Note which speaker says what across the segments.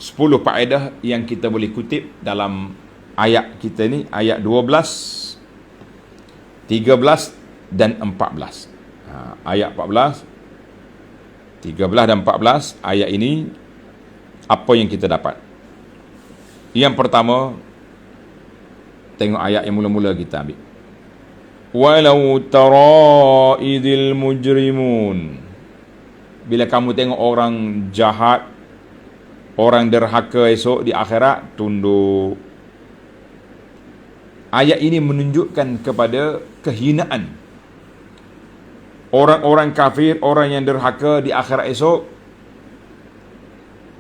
Speaker 1: 10 faedah yang kita boleh kutip dalam ayat kita ni, ayat 12, 13 dan 14. Ayat 14, 13 dan 14 ayat ini, apa yang kita dapat? Yang pertama, tengok ayat yang mula-mula kita ambil. Walau tara idil mujrimun. Bila kamu tengok orang jahat, orang derhaka esok di akhirat, tunduk. Ayat ini menunjukkan kepada kehinaan orang-orang kafir, orang yang derhaka di akhirat esok.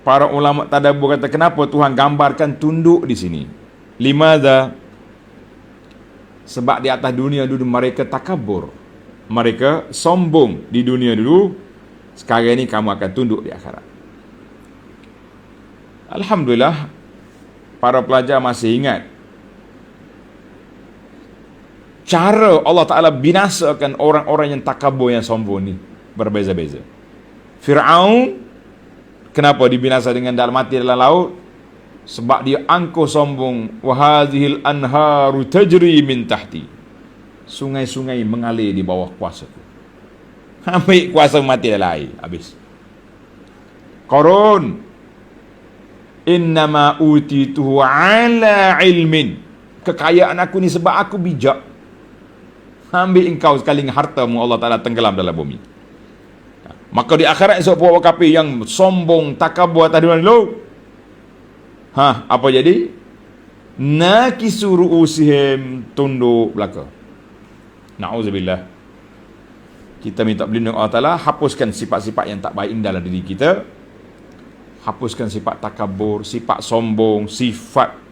Speaker 1: Para ulama tadabbur kata, kenapa Tuhan gambarkan tunduk di sini? Limadha? Sebab di atas dunia dulu mereka takabur, mereka sombong di dunia dulu. Sekarang ini kamu akan tunduk di akhirat. Alhamdulillah, para pelajar masih ingat cara Allah Ta'ala binasakan orang-orang yang takabur, yang sombong ni berbeza-beza. Fir'aun, kenapa dibinasa dengan dalam mati dalam laut? Sebab dia angkuh sombong. Wahadhil anharu tajri min tahti. Sungai-sungai mengalir di bawah kuasaku. Ambil kuasa mati dalam air, habis. Qarun, innama utituhu ala ilmin. Kekayaan aku ni sebab aku bijak. Ambil engkau sekali dengan hartamu, Allah Ta'ala tenggelam dalam bumi. Maka di akhirat esok puak kafir yang sombong, takabur atas dunia dulu, apa jadi? Nakisu ru'usihim, tunduk belaka. Na'udzubillah. Kita minta berlindung Allah Ta'ala, hapuskan sifat-sifat yang tak baik dalam diri kita. Hapuskan sifat takabur, sifat sombong, sifat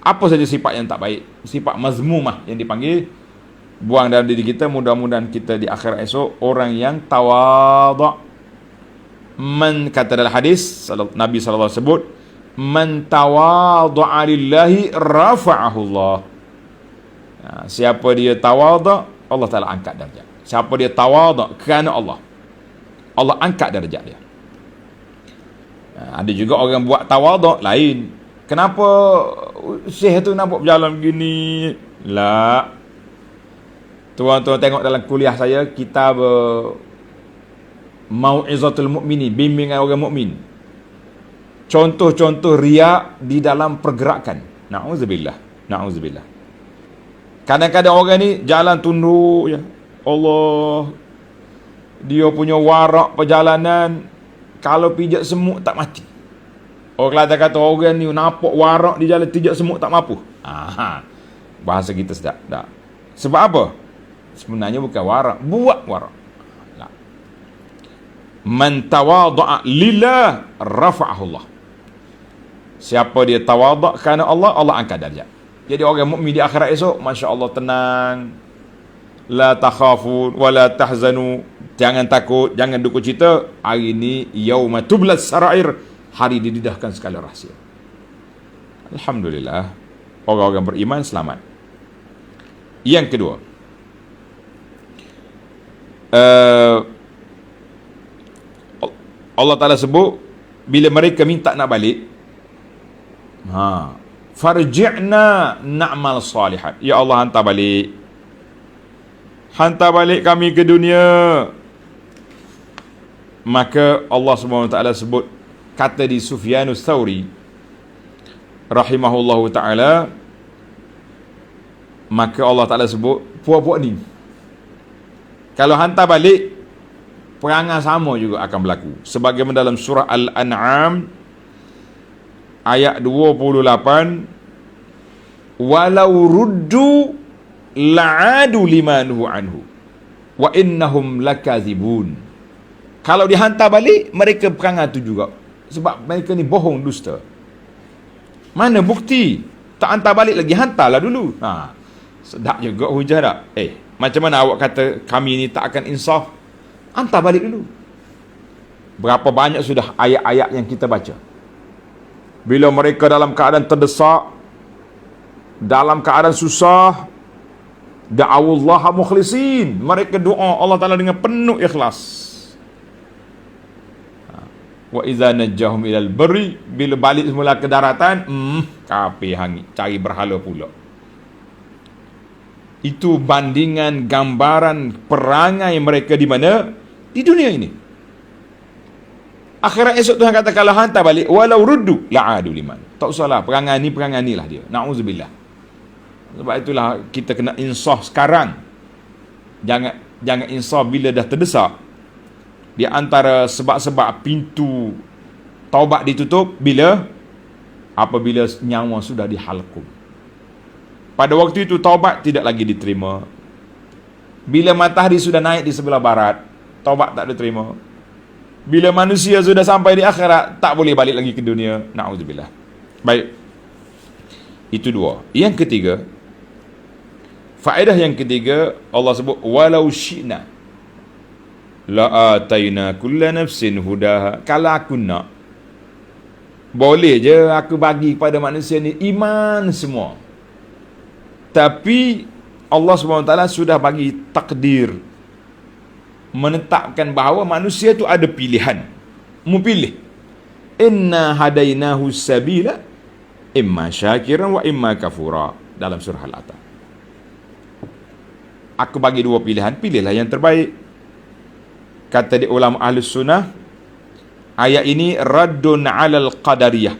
Speaker 1: apa saja sifat yang tak baik, sifat mazmumah yang dipanggil, buang dalam diri kita. Mudah-mudahan kita di akhirat esok orang yang tawadha. Man, kata dalam hadis Nabi SAW sebut, man tawadha lillahi rafa'ahu Allah. Siapa dia tawadha, Allah Ta'ala angkat darjat. Siapa dia tawadha kerana Allah, Allah angkat darjat dia. Ada juga orang buat tawadha lain. Kenapa Syekh tu nampak berjalan begini? La. Tuan-tuan tengok dalam kuliah saya, kitab Mau'izatul Mu'minin, bimbingan orang mukmin. Contoh-contoh riak di dalam pergerakan. Na'udzubillah. Na'udzubillah. Kadang-kadang orang ni jalan tunduk ya. Allah, dia punya warak perjalanan, kalau pijak semut tak mati. Orang kata orang ni nampak warak di jalan, pijak semut tak mampu. Bahasa kita sedap. Tak. Sebab apa? Sebenarnya bukan warak, buat warak. Man tawadha'a lillah rafa'ahu Allah. Siapa dia tawadha kerana Allah, Allah angkat darjat. Jadi orang mukmin di akhirat esok, masya-Allah, tenang. La takhafun wa la tahzanu. Jangan takut, jangan duka cita. Hari ini yauma tublas sarair, hari didedahkan segala rahsia. Alhamdulillah, orang-orang beriman selamat. Yang kedua, Allah Ta'ala sebut, bila mereka minta nak balik, farji'na na'mal salihat. Ya Allah, hantar balik. Hantar balik kami ke dunia. Maka Allah SWT sebut, kata di Sufyanus Tsauri rahimahullahu ta'ala, maka Allah Ta'ala sebut, puak-puak ni kalau hantar balik, perangai sama juga akan berlaku. Sebagaimana dalam surah Al-An'am ayat 28, walau ruddu la'adu limanuhu anhu wa innahum lakazibun. Kalau dihantar balik, mereka perangai tu juga, sebab mereka ni bohong, dusta. Mana bukti? Tak hantar balik lagi, hantarlah dulu. Sedap juga hujah tak? Macam mana awak kata kami ni tak akan insaf? Hantar balik dulu. Berapa banyak sudah ayat-ayat yang kita baca, bila mereka dalam keadaan terdesak, dalam keadaan susah, da'awullah mukhlisin, mereka doa Allah Ta'ala dengan penuh ikhlas. Wa idza najjahum ilal barri, bila balik semula ke daratan, kafir hangit, cari berhala pula. Itu bandingan gambaran perangai mereka di mana? Di dunia ini. Akhirat esok Tuhan kata kalau hantar balik walau ruddu la'adu liman. Tak usahlah perangai ni lah dia. Na'udzubillah. Sebab itulah kita kena insaf sekarang. Jangan insaf bila dah terdesak. Di antara sebab-sebab pintu taubat ditutup apabila nyawa sudah dihalkum. Pada waktu itu taubat tidak lagi diterima. Bila matahari sudah naik di sebelah barat, taubat tak diterima. Bila manusia sudah sampai di akhirat, tak boleh balik lagi ke dunia. Na'udzubillah. Baik. Itu dua. Yang ketiga, faedah yang ketiga, Allah sebut walau syi'na la ataina kulla nafsin hudaha. Kalau aku nak, boleh je aku bagi kepada manusia ni iman semua. Tapi Allah SWT sudah bagi takdir, menetapkan bahawa manusia tu ada pilihan. Mu pilih. Inna hadainahu sabila imma syakiran wa imma kafura, dalam surah Al-Atah. Aku bagi dua pilihan, pilihlah yang terbaik. Kata di ulama Ahlus Sunnah, ayat ini raddun 'alal qadariyah,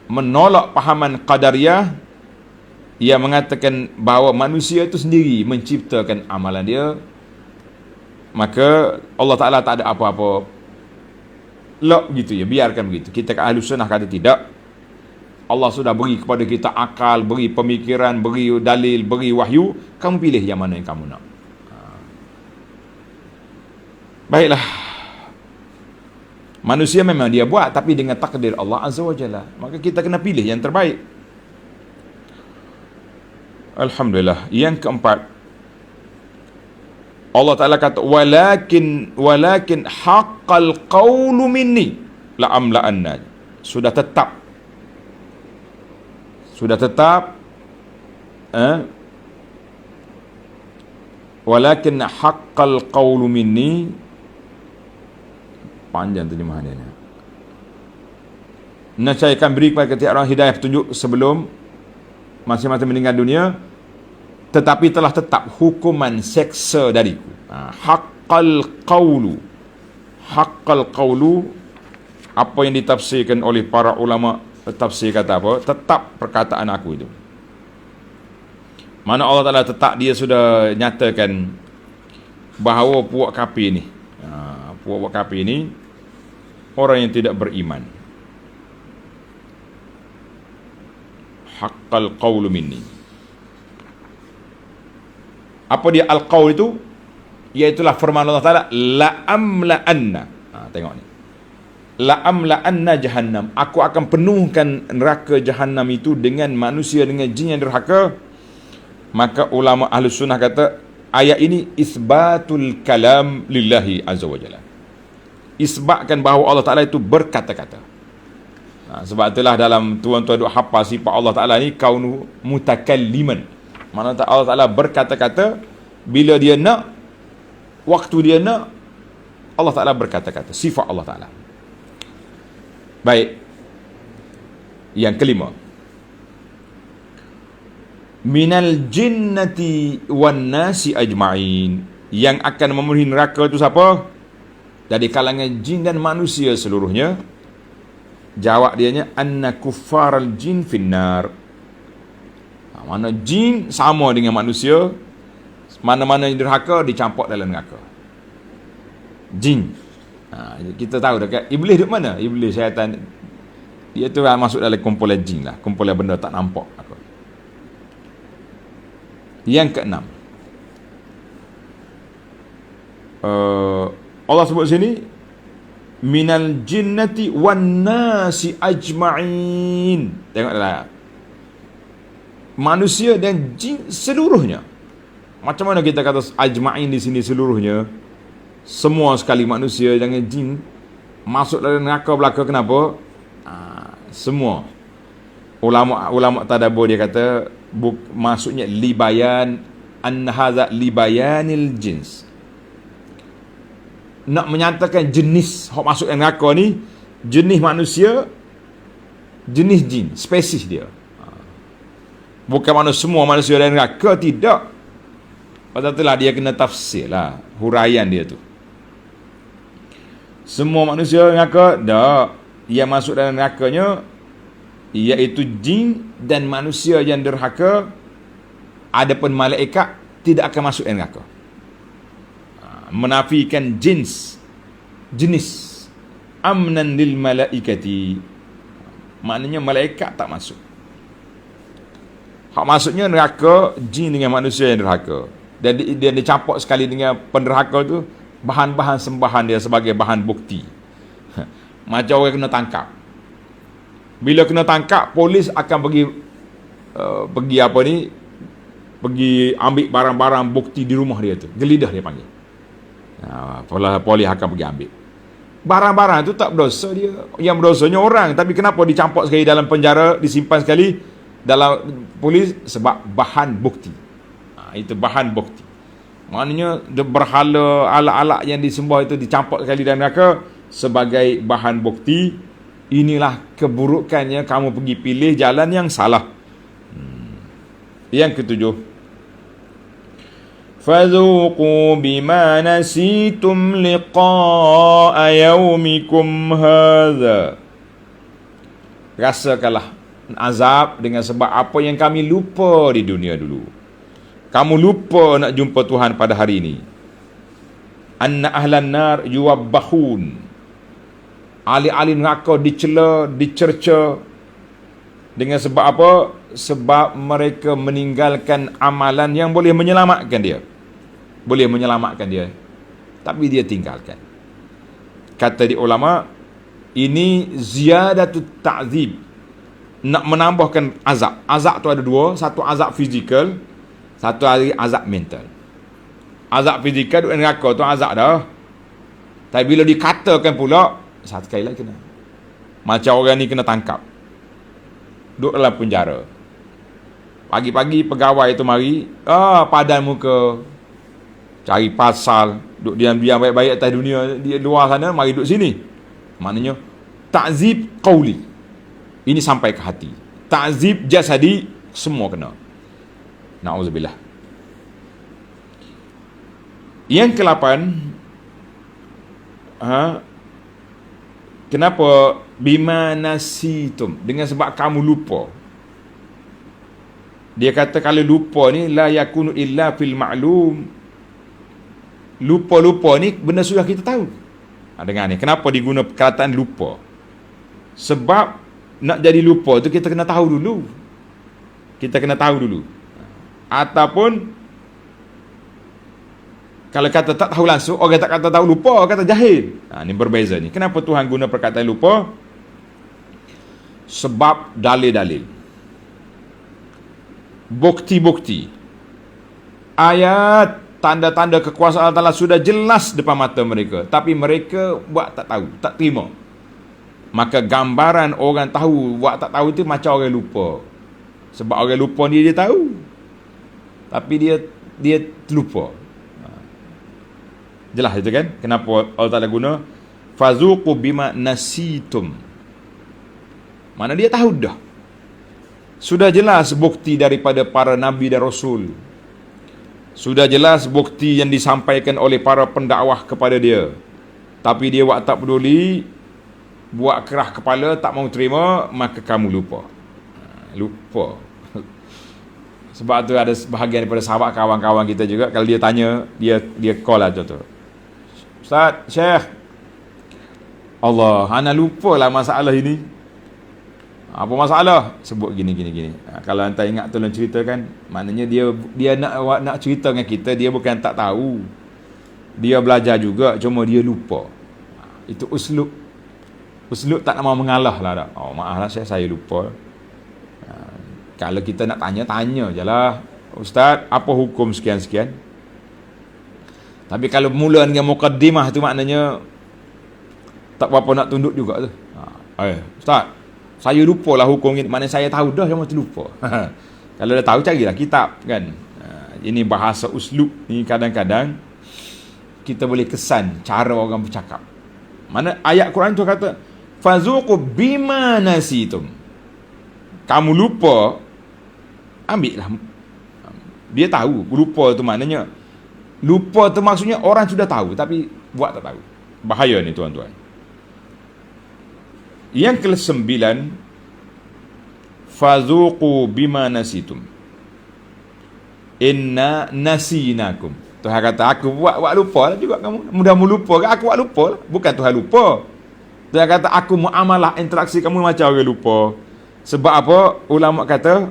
Speaker 1: menolak pahaman qadariyah yang mengatakan bahawa manusia itu sendiri menciptakan amalan dia. Maka Allah Ta'ala tak ada apa-apa lock gitu ya, biarkan begitu. Kita ke Ahlus Sunnah kata tidak. Allah sudah beri kepada kita akal, beri pemikiran, beri dalil, beri wahyu. Kamu pilih yang mana yang kamu nak. Baiklah. Manusia memang dia buat, tapi dengan takdir Allah Azza wa Jalla. Maka kita kena pilih yang terbaik. Alhamdulillah. Yang keempat, Allah Ta'ala kata walakin haqqal qawlu minni la'amla'anna. Sudah tetap walakin haqqal qawlu minni, panjang terjemahan dia. Nescaya akan beri kepada setiap orang hidayah petunjuk sebelum masing-masing meninggal dunia, tetapi telah tetap hukuman seksa dariku. Haqqal qawlu. Haqqal qawlu, apa yang ditafsirkan oleh para ulama tafsir kata apa? Tetap perkataan aku itu. Mana Allah Ta'ala tetap, dia sudah nyatakan bahawa puak kafir ni, puak kafir ni orang yang tidak beriman. Haqqal qawlu minni. Apa dia al-qawl itu? Iaitulah firman Allah Ta'ala, la'amla'anna. Tengok ni. La'amla'anna jahannam. Aku akan penuhkan neraka jahannam itu dengan manusia, dengan jin yang derhaka. Maka ulama Ahlus Sunnah kata, ayat ini isbatul kalam lillahi azza wa jalla. Isbatkan bahawa Allah Ta'ala itu berkata-kata. Sebab itulah dalam tuan-tuan duk hafal sifat Allah Ta'ala ni, kaunu mutakalliman. Mana Allah Ta'ala berkata-kata bila dia nak, waktu dia nak, Allah Ta'ala berkata-kata. Sifat Allah Ta'ala. Baik. Yang kelima, minal jinnati wan nasi ajma'in. Yang akan memenuhi neraka itu siapa? Dari kalangan jin dan manusia seluruhnya. Jawab dianya, anna kuffaral jin finnar. Mana jin sama dengan manusia, mana-mana yang derhaka dicampur dalam neraka. Jin. Kita tahu dekat iblis duduk mana? Iblis, syaitan, dia tu masuk dalam kumpulan jin lah, kumpulan benda tak nampak. Yang keenam, Allah sebut sini minal jinnati wan nasi ajma'in. Tengoklah, manusia dan jin seluruhnya. Macam mana kita kata ajma'in di sini seluruhnya? Semua sekali manusia dengan jin masuk dalam neraka belaka. Kenapa? Semua. Ulama tadabbur dia kata maksudnya libayan an hadza libayanil jins. nak menyatakan jenis hok masuk yang neraka ni, jenis manusia, jenis jin, spesies dia. Bukan mana semua manusia dalam neraka, tidak. Pasal itulah dia kena tafsir lah huraian dia tu. Semua manusia neraka, tak. Yang masuk dalam nerakanya iaitu jin dan manusia yang derhaka. Adapun malaikat tidak akan masuk dalam neraka. Menafikan jenis amnan lil malaikati, maknanya malaikat tak masuk. Hak maksudnya neraka jin dengan manusia yang derhaka, dan dia dicampur sekali dengan penderhaka tu, bahan-bahan sembahan dia sebagai bahan bukti. Macam orang kena tangkap, bila kena tangkap, polis akan pergi ambil barang-barang bukti di rumah dia tu, gelidah dia panggil. Polis akan pergi ambil barang-barang tu, tak berdosa dia, yang berdosanya orang. Tapi kenapa dicampur sekali dalam penjara, disimpan sekali dalam polis? Sebab bahan bukti. Itu bahan bukti, maknanya berhala, alat-alat yang disembah itu dicampur sekali dalam neraka sebagai bahan bukti. Inilah keburukannya kamu pergi pilih jalan yang salah. Yang ketujuh, فَذُوقُوا بِمَا نَسِيتُمْ لِقَاءَ يَوْمِكُمْ هَذَا. Rasakanlah azab dengan sebab apa yang kami lupa di dunia dulu. Kamu lupa nak jumpa Tuhan pada hari ini. Anna ahlan nar yuwabbahun. Ahli-ahli neraka dicela, dicerca. Dengan sebab apa? Sebab mereka meninggalkan amalan yang boleh menyelamatkan dia. Boleh menyelamatkan dia, tapi dia tinggalkan. Kata di ulama, ini ziyadatut ta'zib, nak menambahkan azab. Azab tu ada dua, satu azab fizikal, satu azab mental. Azab fizikal duduk neraka tu azab dah, tapi bila dikatakan pula, satu kali lagi kena. Macam orang ni kena tangkap, duduk dalam penjara. Pagi-pagi pegawai tu mari, padan muka, cari pasal, duduk diam-diam baik-baik atas dunia, di luar sana, mari duduk sini. Maknanya ta'zib qauli, ini sampai ke hati. Ta'zib jasadi, semua kena. Na'udzubillah. Yang ke-8, kenapa bima nasitum, dengan sebab kamu lupa. Dia kata kalau lupa ni la yakunu illa fil ma'lum. Lupa-lupa ni benda sudah kita tahu. Dengar ni, kenapa diguna perkataan lupa? Sebab nak jadi lupa tu kita kena tahu dulu. Kita kena tahu dulu. Ataupun kalau kata tak tahu langsung, orang tak kata tahu, lupa, kata jahil. Ni berbeza ni. Kenapa Tuhan guna perkataan lupa? Sebab dalil-dalil, bukti-bukti, ayat, tanda-tanda kekuasaan Allah sudah jelas depan mata mereka, tapi mereka buat tak tahu, tak terima. Maka gambaran orang tahu buat tak tahu itu macam orang lupa. Sebab orang lupa dia tahu, tapi dia terlupa. Jelas itu kan? Kenapa Allah Ta'ala guna fazuqu bima nasitum. Mana dia tahu dah. Sudah jelas bukti daripada para nabi dan rasul. Sudah jelas bukti yang disampaikan oleh para pendakwah kepada dia, tapi dia buat tak peduli, buat kerah kepala, tak mau terima, maka kamu lupa. Lupa. Sebab tu ada bahagian daripada sahabat kawan-kawan kita juga, kalau dia tanya, dia call lah contoh, Ustaz, Syekh, Allah, ana lupa lah masalah ini. Apa masalah? Sebut gini. Kalau anda ingat tolong ceritakan. Maknanya dia nak cerita dengan kita, dia bukan tak tahu. Dia belajar juga, cuma dia lupa. Itu uslub. Uslub tak nak mau mengalah lah dah. Maaf lah saya lupa. Kalau kita nak tanya je lah, Ustaz, apa hukum sekian-sekian? Tapi kalau mula dengan muqaddimah tu, maknanya tak berapa nak tunduk juga tu. Ustaz, saya lupa lah hukum ni. Maknanya saya tahu dah, cuma terlupa. Kalau dah tahu, carilah kitab kan. Ini bahasa uslub ni kadang-kadang kita boleh kesan cara orang bercakap. Mana ayat Quran tu kata fazuqu bima nasitum. Kamu lupa, ambillah. Dia tahu lupa tu maknanya, lupa tu maksudnya orang sudah tahu tapi buat tak tahu. Bahaya ni tuan-tuan. Yang ke-9, fazuqu bima nasitum inna nasinakum. Tuhan kata aku buat lupa lah juga kamu. Mudah-mu lupa ke? Aku buat lupa lah. Bukan Tuhan lupa. Tuhan kata aku muamalah interaksi kamu macam orang lupa. Sebab apa? Ulama kata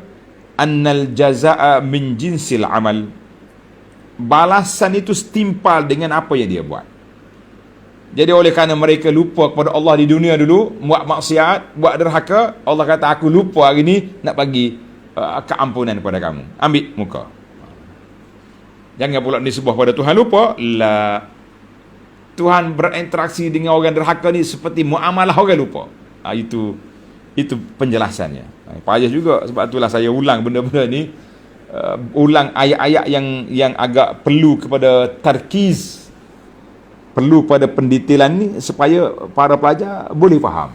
Speaker 1: annal jazaa min jinsil amal. Balasan itu setimpal dengan apa yang dia buat. Jadi oleh kerana mereka lupa kepada Allah di dunia dulu, buat maksiat, buat derhaka, Allah kata aku lupa hari ni nak bagi keampunan kepada kamu. Ambil muka. Jangan pula disebut pada Tuhan lupa. La. Tuhan berinteraksi dengan orang derhaka ni seperti muamalah orang lupa. Itu penjelasannya. Payah juga, sebab itulah saya ulang benda-benda ni, ulang ayat-ayat yang agak perlu kepada tarkiz, perlu pada pendetailan ni supaya para pelajar boleh faham.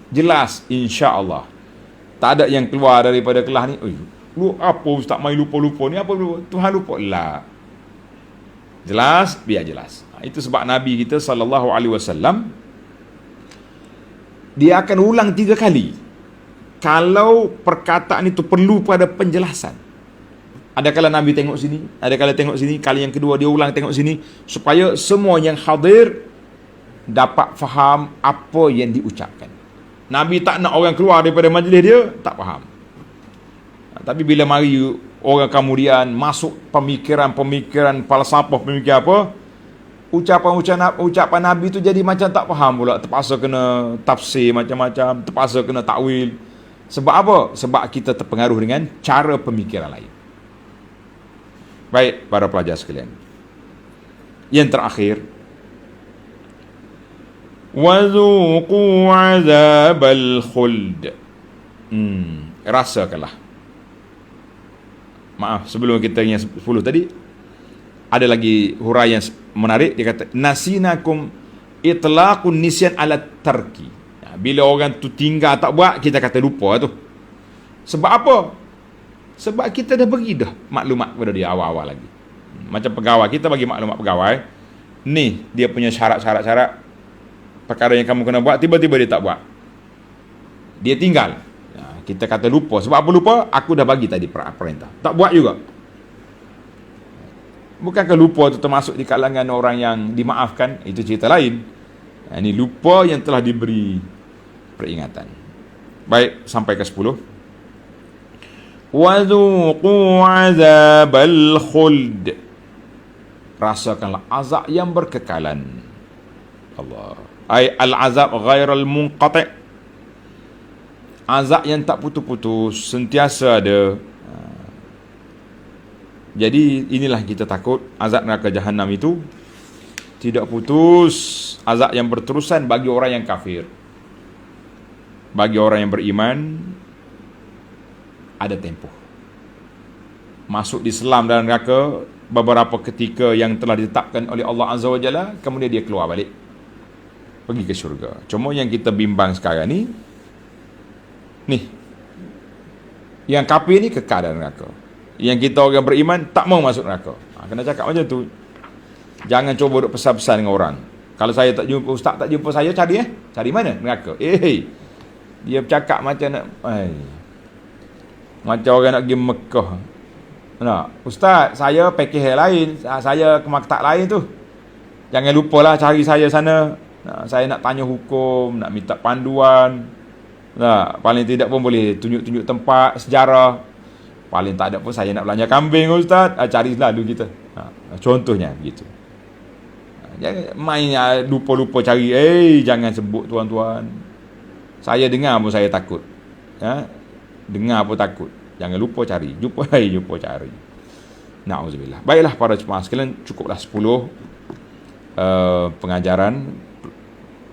Speaker 1: Jelas insya-Allah. Tak ada yang keluar daripada kelas ni, lu apa ustaz main lupa-lupa ni, apa lupa? Tuhan lupa lah. Jelas, biar jelas. Itu sebab Nabi kita sallallahu alaihi wasallam dia akan ulang 3 kali kalau perkataan itu perlu pada penjelasan. Ada kala Nabi tengok sini, ada kala tengok sini, kali yang kedua dia ulang tengok sini, supaya semua yang hadir dapat faham apa yang diucapkan. Nabi tak nak orang keluar daripada majlis dia tak faham. Tapi bila mari orang kemudian masuk pemikiran falsafah, pemikiran apa, ucapan Nabi tu jadi macam tak faham pula, terpaksa kena tafsir macam-macam, terpaksa kena takwil. Sebab apa? Sebab kita terpengaruh dengan cara pemikiran lain. Baik para pelajar sekalian, yang terakhir, wazuqu azabal khuld. Rasakanlah. Maaf, sebelum kita yang 10 tadi ada lagi huraian menarik. Dia kata nasinakum itlaqun nisyan ala tarki. Bila orang tu tinggal tak buat, kita kata lupa tu. Sebab apa? Sebab kita dah bagi dah maklumat kepada dia awal-awal lagi. Macam pegawai, kita bagi maklumat pegawai, ni dia punya syarat-syarat perkara yang kamu kena buat, tiba-tiba dia tak buat, dia tinggal. Kita kata lupa. Sebab apa lupa? Aku dah bagi tadi perintah, tak buat juga. Bukankah lupa itu termasuk di kalangan orang yang dimaafkan? Itu cerita lain. Ini lupa yang telah diberi peringatan. Baik, sampai ke 10. Wazuqu azabal khuld. Rasakanlah azab yang berkekalan. Allah. Ay al-azab ghairal munqati'. Azab yang tak putus-putus, sentiasa ada. Jadi inilah kita takut, azab neraka Jahannam itu tidak putus, azab yang berterusan bagi orang yang kafir. Bagi orang yang beriman ada tempoh. Masuk di selam dalam neraka beberapa ketika yang telah ditetapkan oleh Allah Azza wa Jalla, kemudian dia keluar balik pergi ke syurga. Cuma yang kita bimbang sekarang ni, yang kafir ni kekal dalam neraka. Yang kita orang beriman tak mau masuk neraka. Kena cakap macam tu. Jangan cuba duk pesan-pesan dengan orang. Kalau saya tak jumpa, ustaz tak jumpa saya, cari mana? Neraka. Dia bercakap macam nak macam orang nak pergi Mekah. Nak, ustaz, saya pakej lain, saya ke maktab lain tu. Jangan lupalah cari saya sana. Saya nak tanya hukum, nak minta panduan. Paling tidak pun boleh tunjuk-tunjuk tempat, sejarah. Paling tak ada pun saya nak belanja kambing, ustaz, cari lalu kita. Contohnya begitu. Jangan main lupa-lupa cari. Jangan sebut tuan-tuan. Saya dengar pun saya takut. Dengar pun takut. Jangan lupa cari. Jumpa cari. Na'udzubillah. Baiklah para jemaah sekalian, cukuplah 10 pengajaran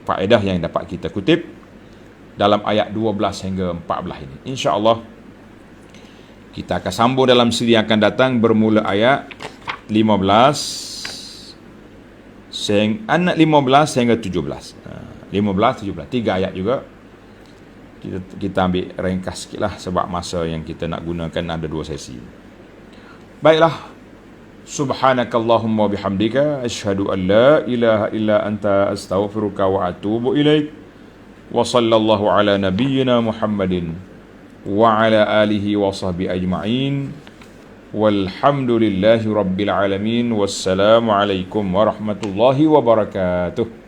Speaker 1: faedah yang dapat kita kutip dalam ayat 12 hingga 14 ini. InsyaAllah kita akan sambung dalam siri yang akan datang bermula ayat 15 Anak 15 sehingga 17. 15, 17. 3 ayat juga. Kita ambil ringkas sikit lah sebab masa yang kita nak gunakan ada 2 sesi. Baiklah. Subhanakallahumma bihamdika asyhadu an la ilaha illa anta astaghfiruka wa atubu ilaik. Wa sallallahu ala nabiyyina Muhammadin wa ala alihi wa sahbihi ajma'in. Walhamdulillahi rabbil alamin. Wassalamu alaikum warahmatullahi wabarakatuh.